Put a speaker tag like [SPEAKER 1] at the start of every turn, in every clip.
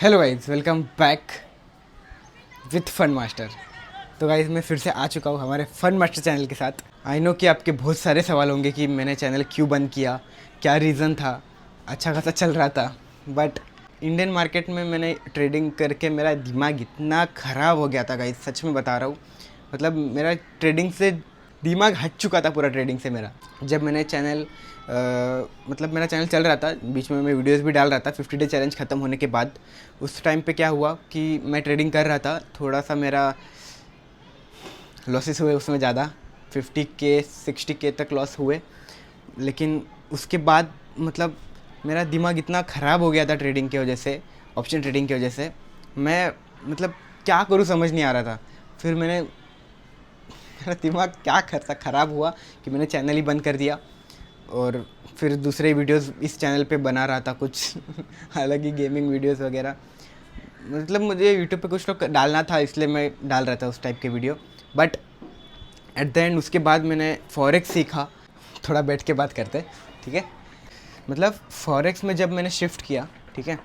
[SPEAKER 1] Hello guys, welcome back with fun master. तो guys मैं फिर से आ चुका हूँ हमारे फन मास्टर चैनल के साथ। आई नो कि आपके बहुत सारे सवाल होंगे कि मैंने चैनल क्यों बंद किया, क्या रीज़न था। अच्छा खासा चल रहा था बट इंडियन मार्केट में मैंने ट्रेडिंग करके मेरा दिमाग इतना ख़राब हो गया था गाइज, सच में बता रहा हूँ। मतलब मेरा ट्रेडिंग से दिमाग हट चुका था पूरा ट्रेडिंग से मेरा। जब मैंने चैनल मतलब मेरा चैनल चल रहा था, बीच में मैं वीडियोस भी डाल रहा था 50 डे चैलेंज ख़त्म होने के बाद। उस टाइम पे क्या हुआ कि मैं ट्रेडिंग कर रहा था, थोड़ा सा मेरा लॉसेस हुए उसमें ज़्यादा, 50K 60K तक लॉस हुए। लेकिन उसके बाद मतलब मेरा दिमाग इतना ख़राब हो गया था ट्रेडिंग की वजह से, ऑप्शन ट्रेडिंग की वजह से। मैं मतलब क्या करूँ समझ नहीं आ रहा था। फिर मेरा दिमाग क्या करता ख़राब हुआ कि मैंने चैनल ही बंद कर दिया और फिर दूसरे वीडियोस इस चैनल पे बना रहा था कुछ अलग ही गेमिंग वीडियोस वगैरह। मतलब मुझे यूट्यूब पे कुछ तो डालना था, इसलिए मैं डाल रहा था उस टाइप के video. But at the end उसके बाद मैंने फॉरेक्स सीखा। थोड़ा बैठ के बात करते, ठीक है। मतलब फॉरेक्स में जब मैंने शिफ्ट किया, ठीक है,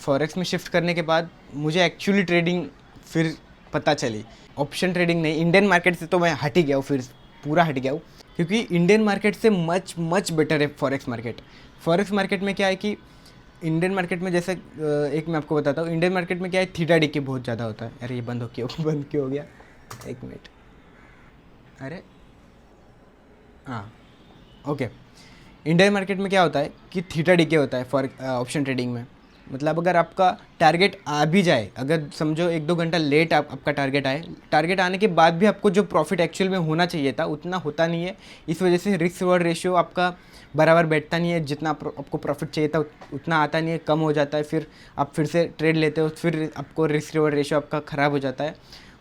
[SPEAKER 1] फॉरेक्स में शिफ्ट करने के बाद मुझे एक्चुअली ट्रेडिंग फिर पता चली। ऑप्शन ट्रेडिंग नहीं, इंडियन मार्केट से तो मैं हट ही गया हूँ, फिर पूरा हट गया हूँ। क्योंकि इंडियन मार्केट से मच मच बेटर है फॉरेक्स मार्केट। फॉरेक्स मार्केट में क्या है कि इंडियन मार्केट में जैसे एक मैं आपको बताता हूँ, इंडियन मार्केट में क्या है, थीटा डी के बहुत ज़्यादा होता है। अरे ये बंद हो क्यों बंद क्यों हो गया, एक मिनट। अरे हाँ, ओके। इंडियन मार्केट में क्या होता है कि थीटा डी के होता है फॉर ऑप्शन ट्रेडिंग में। मतलब अगर आपका टारगेट आ भी जाए, अगर समझो 1-2 घंटा लेट आपका टारगेट आए, टारगेट आने के बाद भी आपको जो प्रॉफिट एक्चुअल में होना चाहिए था उतना होता नहीं है। इस वजह से रिस्क रिवॉर्ड रेशियो आपका बराबर बैठता नहीं है। जितना आपको प्रॉफिट चाहिए था उतना आता नहीं है, कम हो जाता है। फिर आप फिर से ट्रेड लेते हो, फिर आपको रिस्क रिवॉर्ड रेशियो आपका ख़राब हो जाता है।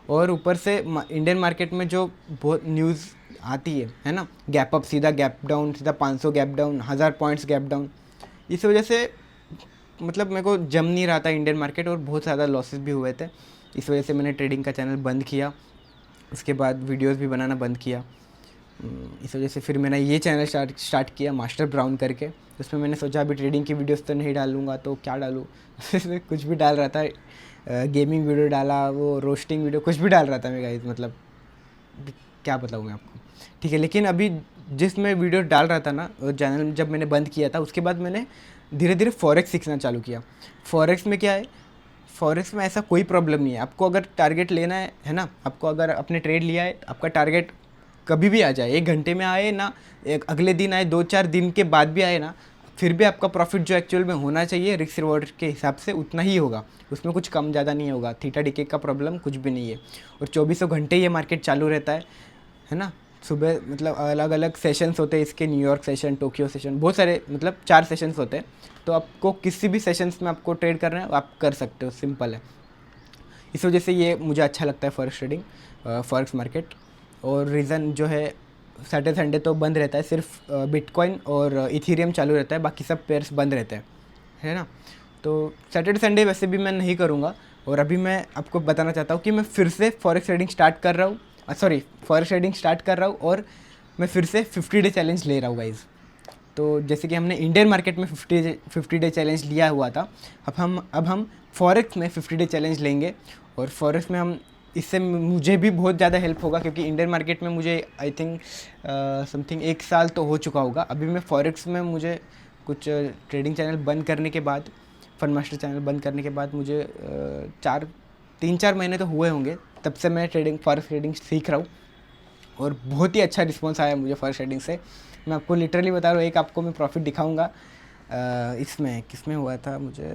[SPEAKER 1] और ऊपर से इंडियन मार्केट में जो बहुत न्यूज़ आती है ना, गैप अप सीधा गैप डाउन, सीधा 500 gap down, 1000 points gap down. इस वजह से मतलब मेरे को जम नहीं रहा था इंडियन मार्केट और बहुत ज़्यादा लॉसेस भी हुए थे। इस वजह से मैंने ट्रेडिंग का चैनल बंद किया। उसके बाद वीडियोस भी बनाना बंद किया। इस वजह से फिर मैंने ये चैनल स्टार्ट किया मास्टर ब्राउन करके। उसमें मैंने सोचा अभी ट्रेडिंग की वीडियोस तो नहीं डालूंगा तो क्या डालूँ इसमें कुछ भी डाल रहा था। गेमिंग वीडियो डाला, वो रोस्टिंग वीडियो, कुछ भी डाल रहा था मैं गाइस। मतलब क्या बताऊँ मैं आपको, ठीक है। लेकिन अभी जिस मैं वीडियो डाल रहा था ना, चैनल जब मैंने बंद किया था उसके बाद मैंने धीरे धीरे फॉरेक्स सीखना चालू किया। फॉरेक्स में क्या है, फॉरेक्स में ऐसा कोई प्रॉब्लम नहीं है। आपको अगर टारगेट लेना है ना, आपको अगर अपने ट्रेड लिया है, आपका टारगेट कभी भी आ जाए, 1 घंटे में आए ना, एक अगले दिन आए, 2-4 दिन के बाद भी आए ना, फिर भी आपका प्रॉफिट जो एक्चुअल में होना चाहिए रिस्क रिवॉर्ड के हिसाब से उतना ही होगा। उसमें कुछ कम ज़्यादा नहीं होगा। थीटा डीके का प्रॉब्लम कुछ भी नहीं है। और 24 घंटे ये मार्केट चालू रहता है ना। सुबह मतलब अलग अलग सेशंस होते हैं इसके, न्यूयॉर्क सेशन, टोक्यो सेशन, बहुत सारे, मतलब 4 सेशंस होते हैं। तो आपको किसी भी सेशंस में आपको ट्रेड करना है आप कर सकते हो, सिंपल है। इस वजह से ये मुझे अच्छा लगता है फॉरेक्स ट्रेडिंग, फॉरेक्स मार्केट। और रीज़न जो है, सैटरडे संडे तो बंद रहता है, सिर्फ बिटकॉइन और इथीरियम चालू रहता है, बाकी सब पेयर्स बंद रहते हैं, है ना। तो सैटरडे संडे वैसे भी मैं नहीं करूँगा। और अभी मैं आपको बताना चाहता हूँ कि मैं फिर से फॉरेक्स ट्रेडिंग स्टार्ट कर रहा हूँ, सॉरी, फॉरेक्स ट्रेडिंग स्टार्ट कर रहा हूँ। और मैं फिर से 50 डे चैलेंज ले रहा हूँ गाइज़। तो जैसे कि हमने इंडियन मार्केट में 50 डे चैलेंज लिया हुआ था, अब हम फॉरेक्स में 50 डे चैलेंज लेंगे। और फॉरेक्स में हम, इससे मुझे भी बहुत ज़्यादा हेल्प होगा क्योंकि इंडियन मार्केट में मुझे आई थिंक समथिंग 1 साल तो हो चुका होगा। अभी मैं फॉरेक्स में, मुझे कुछ ट्रेडिंग चैनल बंद करने के बाद, फन मास्टर चैनल बंद करने के बाद मुझे 3-4 महीने तो हुए होंगे, तब से मैं फॉरेक्स ट्रेडिंग सीख रहा हूँ। और बहुत ही अच्छा रिस्पॉन्स आया मुझे फॉरेक्स ट्रेडिंग से। मैं आपको लिटरली बता रहा हूँ, एक आपको मैं प्रॉफिट दिखाऊंगा। इसमें किसमें हुआ था, मुझे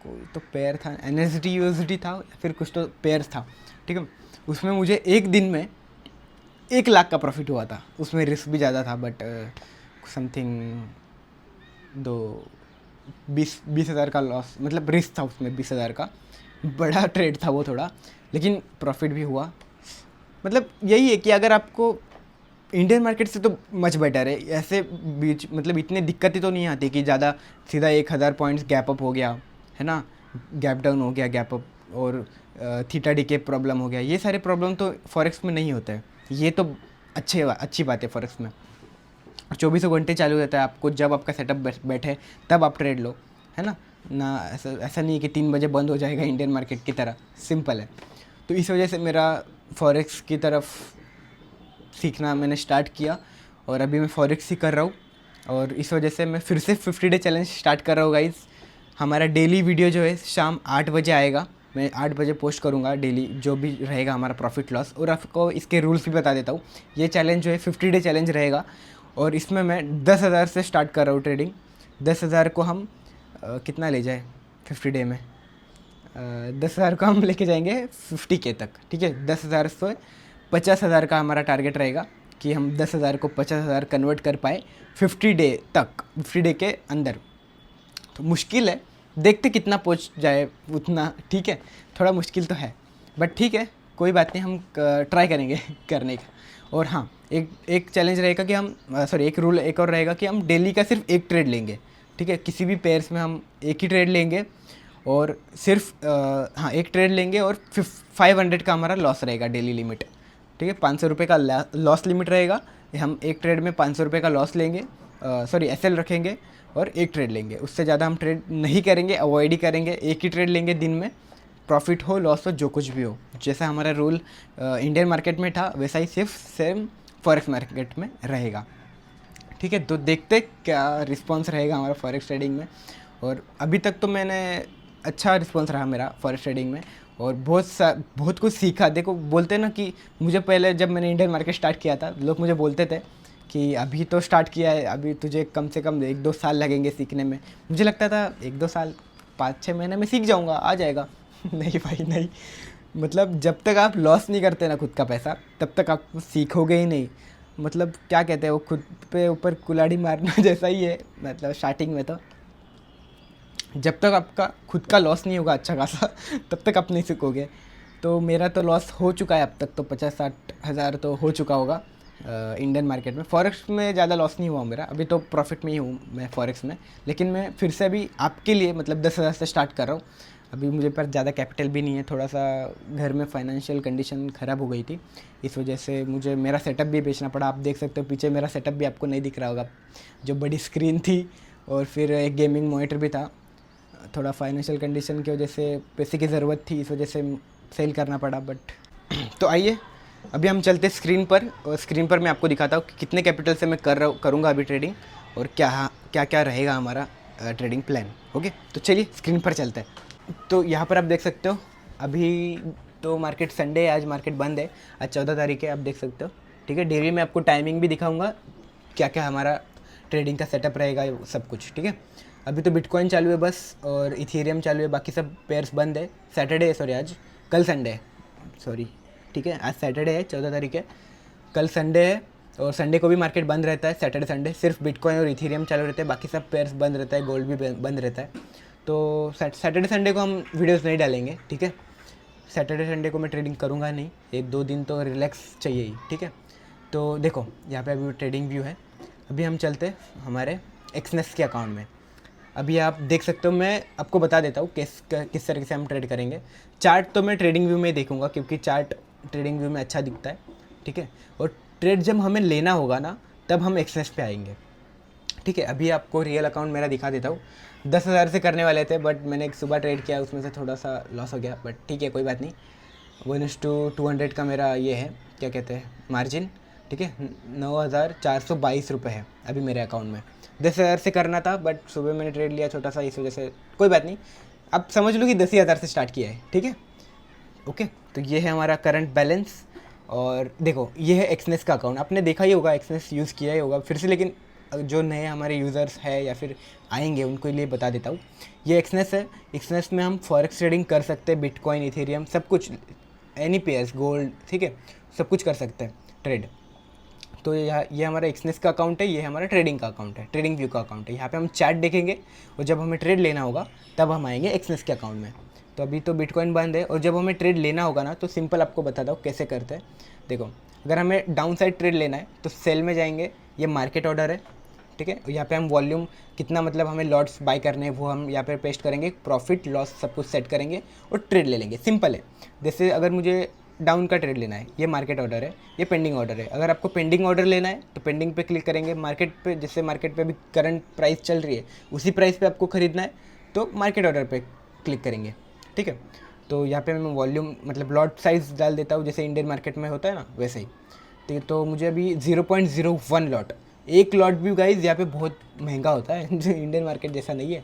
[SPEAKER 1] कोई तो पेयर था, एनएसडी यूएसडी था, फिर कुछ तो पेयर था, ठीक है। उसमें मुझे एक दिन में 1 लाख का प्रॉफिट हुआ था। उसमें रिस्क भी ज़्यादा था बट समथिंग दो 20,000 का लॉस, मतलब रिस्क था उसमें 20,000 का। बड़ा ट्रेड था वो थोड़ा, लेकिन प्रॉफिट भी हुआ। मतलब यही है कि अगर आपको इंडियन मार्केट से तो मच बेटर है ऐसे बीच, मतलब इतनी दिक्कतें तो नहीं आती कि ज़्यादा सीधा 1,000 पॉइंट्स गैप अप हो गया, है ना, गैप डाउन हो गया, गैप अप, और थीटा डी के प्रॉब्लम हो गया। ये सारे प्रॉब्लम तो फॉरेक्स में नहीं होते हैं। ये तो अच्छी बात है फॉरेक्स में। 24 घंटे चालू रहता है, आपको जब आपका सेटअप बैठे तब आप ट्रेड लो, है ना। ना ऐसा ऐसा नहीं है कि 3 बजे बंद हो जाएगा इंडियन मार्केट की तरह, सिंपल है। तो इस वजह से मेरा फॉरेक्स की तरफ सीखना मैंने स्टार्ट किया और अभी मैं फॉरेक्स ही कर रहा हूँ। और इस वजह से मैं फिर से 50 डे चैलेंज स्टार्ट कर रहा हूँ गाइज़। हमारा डेली वीडियो जो है शाम 8 बजे आएगा, मैं 8 बजे पोस्ट करूँगा डेली, जो भी रहेगा हमारा प्रॉफिट लॉस। और आपको इसके रूल्स भी बता देता हूँ। ये चैलेंज जो है 50 डे चैलेंज रहेगा और इसमें मैं 10,000 से स्टार्ट कर रहा हूँ ट्रेडिंग। 10,000 को हम कितना ले जाए 50 डे में, 10,000 को हम लेके जाएंगे 50K तक, ठीक है। 10,000 से 50,000 का हमारा टारगेट रहेगा कि हम 10,000 को 50,000 कन्वर्ट कर पाए 50 डे तक, 50 डे के अंदर। तो मुश्किल है, देखते कितना पहुंच जाए उतना, ठीक है। थोड़ा मुश्किल तो है बट ठीक है, कोई बात नहीं, हम ट्राई करेंगे करने का। और हाँ, एक चैलेंज रहेगा कि हम एक रूल एक और रहेगा कि हम डेली का सिर्फ एक ट्रेड लेंगे, ठीक है। किसी भी पेयर्स में हम एक ही ट्रेड लेंगे और सिर्फ हाँ एक ट्रेड लेंगे और 500 का हमारा लॉस रहेगा डेली लिमिट, ठीक है। 500 रुपये का लॉस लिमिट रहेगा। हम एक ट्रेड में 500 रुपये का लॉस लेंगे, एसएल रखेंगे और एक ट्रेड लेंगे। उससे ज़्यादा हम ट्रेड नहीं करेंगे, अवॉइड ही करेंगे। एक ही ट्रेड लेंगे दिन में, प्रॉफिट हो लॉस हो जो कुछ भी हो। जैसा हमारा रूल इंडियन मार्केट में था वैसा ही सिर्फ सेम फॉरेक्स मार्केट में रहेगा, ठीक है। तो देखते क्या रिस्पॉन्स रहेगा हमारा फॉरेक्स ट्रेडिंग में। और अभी तक तो मैंने अच्छा रिस्पॉन्स रहा मेरा फॉरेक्स ट्रेडिंग में और बहुत कुछ सीखा। देखो बोलते ना कि मुझे पहले जब मैंने इंडियन मार्केट स्टार्ट किया था, लोग मुझे बोलते थे कि अभी तो स्टार्ट किया है, अभी तुझे कम से कम 1-2 साल लगेंगे सीखने में। मुझे लगता था 1-2 साल, 5-6 महीने में सीख जाऊँगा, आ जाएगा। नहीं भाई नहीं, मतलब जब तक आप लॉस नहीं करते ना खुद का पैसा, तब तक आप सीखोगे ही नहीं। मतलब क्या कहते हैं, वो खुद पे ऊपर कुल्हाड़ी मारना जैसा ही है। मतलब स्टार्टिंग में तो जब तक आपका खुद का लॉस नहीं होगा अच्छा खासा तब तक आप नहीं सीखोगे। तो मेरा तो लॉस हो चुका है अब तक, तो 50-60 हज़ार तो हो चुका होगा इंडियन मार्केट में। फॉरेक्स में ज़्यादा लॉस नहीं हुआ मेरा, अभी तो प्रॉफिट में ही हूँ मैं फॉरेक्स में। लेकिन मैं फिर से अभी आपके लिए मतलब 10,000 से स्टार्ट कर रहा हूँ। अभी मुझे पास ज़्यादा कैपिटल भी नहीं है, थोड़ा सा घर में फाइनेंशियल कंडीशन ख़राब हो गई थी, इस वजह से मुझे मेरा सेटअप भी बेचना पड़ा। आप देख सकते हो पीछे मेरा सेटअप भी आपको नहीं दिख रहा होगा, जो बड़ी स्क्रीन थी और फिर एक गेमिंग मॉनिटर भी था। थोड़ा फाइनेंशियल कंडीशन की वजह से पैसे की ज़रूरत थी, इस वजह से सेल करना पड़ा। बट तो आइए अभी हम चलते स्क्रीन पर, और स्क्रीन पर मैं आपको दिखाता हूँ कि कितने कैपिटल से मैं करूँगा अभी ट्रेडिंग और क्या क्या रहेगा हमारा ट्रेडिंग प्लान। ओके, तो चलिए स्क्रीन पर चलते हैं। तो यहाँ पर आप देख सकते हो अभी तो मार्केट संडे है, आज मार्केट बंद है, आज 14 तारीख है, आप देख सकते हो, ठीक है। डेली में आपको टाइमिंग भी दिखाऊंगा, क्या क्या हमारा ट्रेडिंग का सेटअप रहेगा, सब कुछ, ठीक है। अभी तो बिटकॉइन चालू है बस और इथेरियम चालू है, बाकी सब पेयर्स बंद है। आज कल संडे है, सॉरी, ठीक है। आज सैटरडे है, 14 तारीख है, कल संडे है और संडे को भी मार्केट बंद रहता है। सैटरडे संडे सिर्फ बिटकॉइन और इथेरियम चालू रहते हैं, बाकी सब पेयर्स बंद रहता है, गोल्ड भी बंद रहता है। तो सैटरडे संडे को हम वीडियोस नहीं डालेंगे, ठीक है। सैटरडे संडे को मैं ट्रेडिंग करूँगा नहीं, 1-2 दिन तो रिलैक्स चाहिए ही, ठीक है। तो देखो यहाँ पे अभी ट्रेडिंग व्यू है। अभी हम चलते हमारे एक्सनेस के अकाउंट में। अभी आप देख सकते हो, मैं आपको बता देता हूँ किस तरीके से हम ट्रेड करेंगे। चार्ट तो मैं ट्रेडिंग व्यू में देखूँगा क्योंकि चार्ट ट्रेडिंग व्यू में अच्छा दिखता है, ठीक है। और ट्रेड जब हमें लेना होगा ना तब हम एक्सनेस पे आएंगे, ठीक है। अभी आपको रियल अकाउंट मेरा दिखा देता हूँ। 10,000 से करने वाले थे बट मैंने एक सुबह ट्रेड किया, उसमें से थोड़ा सा लॉस हो गया, बट ठीक है कोई बात नहीं। 1:200 का मेरा ये है, क्या कहते हैं, मार्जिन, ठीक है। 9,422 रुपये है अभी मेरे अकाउंट में। 10,000 से करना था बट सुबह मैंने ट्रेड लिया छोटा सा, इस वजह से कोई बात नहीं। अब समझ लो कि 10,000 से स्टार्ट किया है, ठीक है। ओके, तो ये है हमारा करंट बैलेंस। और देखो ये है एक्सनेस का अकाउंट, आपने देखा ही होगा, एक्सनेस यूज़ किया ही होगा फिर से, लेकिन जो नए हमारे यूज़र्स है या फिर आएंगे उनको लिए बता देता हूँ। ये एक्सनेस है, एक्सनेस में हम फॉरेक्स ट्रेडिंग कर सकते हैं, बिटकॉइन, इथेरियम, सब कुछ, एनी पेयर्स, गोल्ड, ठीक है, सब कुछ कर सकते हैं ट्रेड। तो ये हमारा एक्सनेस का अकाउंट है, ये हमारा ट्रेडिंग का अकाउंट है, ट्रेडिंग व्यू का अकाउंट है। यहाँ पे हम चार्ट देखेंगे और जब हमें ट्रेड लेना होगा तब हम आएंगे एक्सनेस के अकाउंट में। तो अभी तो बिटकॉइन बंद है और जब हमें ट्रेड लेना होगा ना तो सिंपल आपको बताता हूँ कैसे करते हैं। देखो अगर हमें डाउन साइड ट्रेड लेना है तो सेल में जाएंगे, ये मार्केट ऑर्डर है, ठीक है। यहाँ पे हम वॉल्यूम कितना, मतलब हमें लॉट्स बाय करने हैं वो हम यहाँ पे पेस्ट करेंगे, प्रॉफिट लॉस सब कुछ सेट करेंगे और ट्रेड ले लेंगे, सिंपल है। जैसे अगर मुझे डाउन का ट्रेड लेना है, ये मार्केट ऑर्डर है, ये पेंडिंग ऑर्डर है। अगर आपको पेंडिंग ऑर्डर लेना है तो पेंडिंग पे क्लिक करेंगे, मार्केट पे, जिससे मार्केट पे अभी करंट प्राइस चल रही है उसी प्राइस पे आपको ख़रीदना है तो मार्केट ऑर्डर पे क्लिक करेंगे, ठीक है। तो यहाँ पे मैं वॉल्यूम मतलब लॉट साइज़ डाल देता हूँ, जैसे इंडियन मार्केट में होता है ना वैसे ही। तो मुझे अभी 0.01 लॉट, एक लॉट भी गाइज यहाँ पे बहुत महंगा होता है जो इंडियन मार्केट जैसा नहीं है।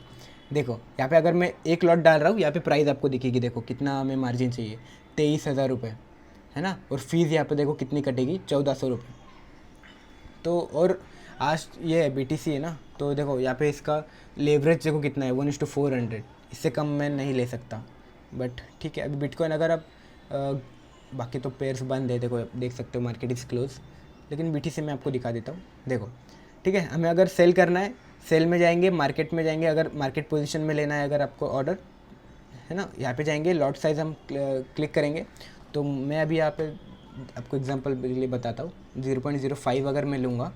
[SPEAKER 1] देखो यहाँ पे अगर मैं एक लॉट डाल रहा हूँ, यहाँ पे प्राइस आपको दिखेगी, देखो कितना हमें मार्जिन चाहिए, 23,000 रुपये है ना। और फीस यहाँ पे देखो कितनी कटेगी, 1400 रुपये। तो और आज ये है BTC है ना, तो देखो यहाँ पे इसका लेवरेज देखो कितना है, 1:400, इससे कम मैं नहीं ले सकता। बट ठीक है, अभी बिटकॉइन अगर आप बाकी तो पेयर्स बंद है, देखो देख सकते हो मार्केट इज़ क्लोज, लेकिन BTC मैं आपको दिखा देता हूँ। देखो ठीक है, हमें अगर सेल करना है, सेल में जाएंगे, मार्केट में जाएंगे, अगर मार्केट पोजीशन में लेना है अगर आपको ऑर्डर है ना, यहाँ पे जाएंगे, लॉट साइज़ हम क्लिक करेंगे। तो मैं अभी यहाँ पे आपको एग्जांपल के लिए बताता हूँ, 0.05 अगर मैं लूँगा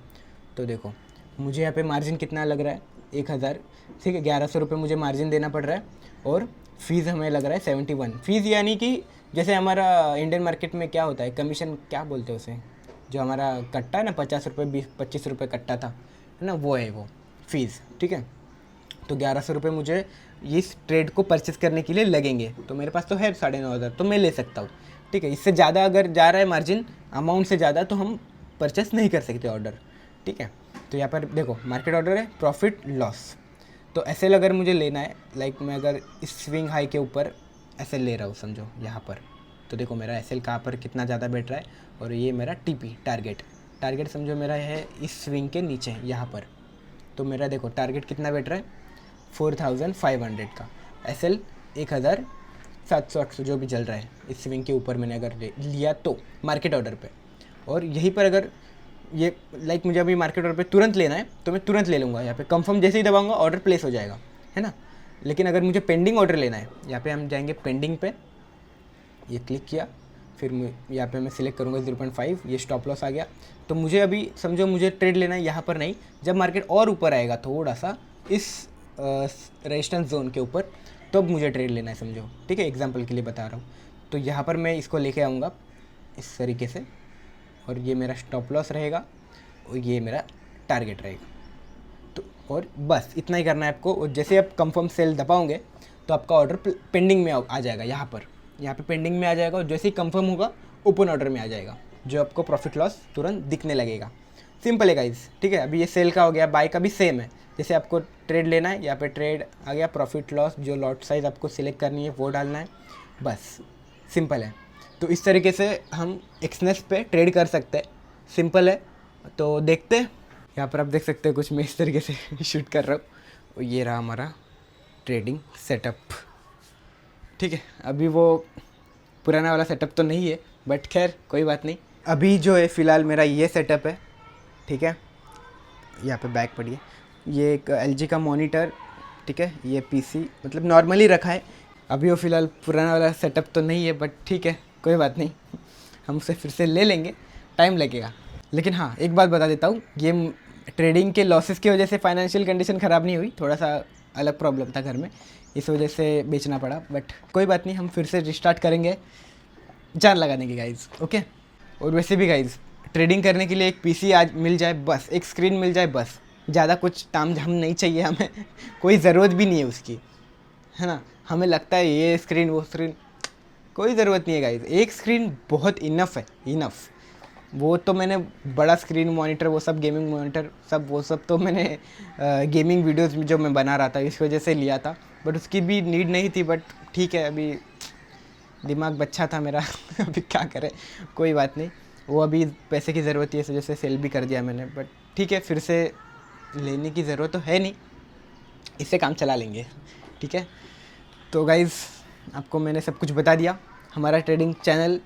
[SPEAKER 1] तो देखो मुझे यहाँ पे मार्जिन कितना लग रहा है, 1000, ठीक है, 1100 रुपये मुझे मार्जिन देना पड़ रहा है। और फीस हमें लग रहा है 71 फीस, यानी कि जैसे हमारा इंडियन मार्केट में क्या होता है, कमीशन क्या बोलते हैं उसे, जो हमारा कट्टा है ना, 50 रुपये 25 रुपये कट्टा था है ना, वो है वो फीस, ठीक है। तो 1100 रुपये मुझे इस ट्रेड को परचेस करने के लिए लगेंगे, तो मेरे पास तो है 9,500, तो मैं ले सकता हूँ, ठीक है। इससे ज़्यादा अगर जा रहा है मार्जिन अमाउंट से ज़्यादा, तो हम परचेस नहीं कर सकते ऑर्डर, ठीक है। तो यहाँ पर देखो मार्केट ऑर्डर है, प्रॉफिट लॉस। तो एसएल अगर मुझे लेना है, लाइक मैं अगर इस स्विंग हाई के ऊपर एसएल ले रहा हूँ समझो यहाँ पर, तो देखो मेरा एसएल कहाँ पर कितना ज़्यादा बैठ रहा है, और ये मेरा टीपी टारगेट समझो मेरा है इस स्विंग के नीचे यहाँ पर। तो मेरा देखो टारगेट कितना बैठ रहा है, 4500 का, एसएल 1700-800 जो भी चल रहा है इस स्विंग के ऊपर मैंने अगर लिया तो मार्केट ऑर्डर पे। और यहीं पर अगर ये लाइक मुझे अभी मार्केट ऑर्डर पे तुरंत लेना है, तो मैं तुरंत ले लूँगा, यहाँ पे कंफर्म जैसे ही दबाऊंगा ऑर्डर प्लेस हो जाएगा, है ना। लेकिन अगर मुझे पेंडिंग ऑर्डर लेना है, यहाँ पे हम जाएंगे पेंडिंग पे, ये क्लिक किया, फिर यहाँ पे मैं सिलेक्ट करूँगा 0.5, ये स्टॉप लॉस आ गया। तो मुझे अभी समझो मुझे ट्रेड लेना है यहाँ पर नहीं, जब मार्केट और ऊपर आएगा थोड़ा सा इस रेजिस्टेंस जोन के ऊपर, तब मुझे ट्रेड लेना है समझो, ठीक है, एग्जांपल के लिए बता रहा हूँ। तो यहाँ पर मैं इसको लेके आऊँगा इस तरीके से, और ये मेरा स्टॉप लॉस रहेगा और ये मेरा टारगेट रहेगा। तो और बस इतना ही करना है आपको। और जैसे आप कंफर्म सेल दबाओगे तो आपका ऑर्डर पेंडिंग में आ जाएगा, यहाँ पे पेंडिंग में आ जाएगा, और जैसे ही कंफर्म होगा ओपन ऑर्डर में आ जाएगा, जो आपको प्रॉफिट लॉस तुरंत दिखने लगेगा। सिंपल है गाइस, ठीक है। अभी ये सेल का हो गया, बाय का भी सेम है, जैसे आपको ट्रेड लेना है, यहाँ पे ट्रेड आ गया, प्रॉफिट लॉस, जो लॉट साइज़ आपको सिलेक्ट करनी है वो डालना है, बस सिंपल है। तो इस तरीके से हम एक्सनेस पे ट्रेड कर सकते हैं, सिंपल है। तो देखते हैं, यहाँ पर आप देख सकते हैं कुछ मैं इस तरीके से शूट कर रहा हूँ। ये रहा हमारा ट्रेडिंग सेटअप, ठीक है। अभी वो पुराना वाला सेटअप तो नहीं है, बट खैर कोई बात नहीं। अभी जो है फ़िलहाल मेरा ये सेटअप है, ठीक है। यहाँ पे बैक पढ़िए, ये एक LG का मॉनिटर, ठीक है, ये PC मतलब नॉर्मली रखा है। अभी वो फ़िलहाल पुराना वाला सेटअप तो नहीं है, बट ठीक है कोई बात नहीं, हम उसे फिर से ले लेंगे, टाइम लगेगा। लेकिन हाँ एक बात बता देता हूँ, ये ट्रेडिंग के लॉसेस की वजह से फाइनेंशियल कंडीशन ख़राब नहीं हुई, थोड़ा सा अलग प्रॉब्लम था घर में, इस वजह से बेचना पड़ा, बट कोई बात नहीं, हम फिर से रिस्टार्ट करेंगे जान लगाने की गाइज़, ओके। और वैसे भी गाइज़ ट्रेडिंग करने के लिए एक PC आज मिल जाए बस, एक स्क्रीन मिल जाए बस, ज़्यादा कुछ ताम झाम नहीं चाहिए हमें कोई ज़रूरत भी नहीं है उसकी, है ना। हमें लगता है ये स्क्रीन वो स्क्रीन, कोई ज़रूरत नहीं है गाइज़, एक स्क्रीन बहुत इनफ है, इनफ। वो तो मैंने बड़ा स्क्रीन मॉनिटर, वो सब गेमिंग मॉनिटर सब वो सब तो मैंने गेमिंग वीडियोस में जो मैं बना रहा था इस वजह से लिया था, बट उसकी भी नीड नहीं थी। बट ठीक है, अभी दिमाग बच्चा था मेरा अभी क्या करें, कोई बात नहीं, वो अभी पैसे की ज़रूरत है, इस वजह से सेल भी कर दिया मैंने। बट ठीक है, फिर से लेने की ज़रूरत तो है नहीं, इससे काम चला लेंगे, ठीक है। तो गाइज़ आपको मैंने सब कुछ बता दिया। हमारा ट्रेडिंग चैनल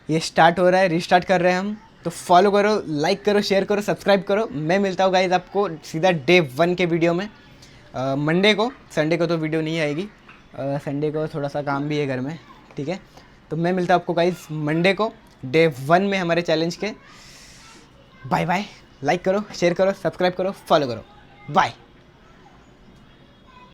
[SPEAKER 1] ये स्टार्ट हो रहा है, रिस्टार्ट कर रहे हैं हम, तो फॉलो करो, लाइक करो, शेयर करो, सब्सक्राइब करो। मैं मिलता हूँ गाइज़ आपको सीधा डे 1 के वीडियो में मंडे को। संडे को तो वीडियो नहीं आएगी, संडे को थोड़ा सा काम भी है घर में, ठीक है। तो मैं मिलता हूँ आपको गाइज़ मंडे को डे 1 में हमारे चैलेंज के। बाय बाय, लाइक करो, शेयर करो, सब्सक्राइब करो, फॉलो करो, बाय।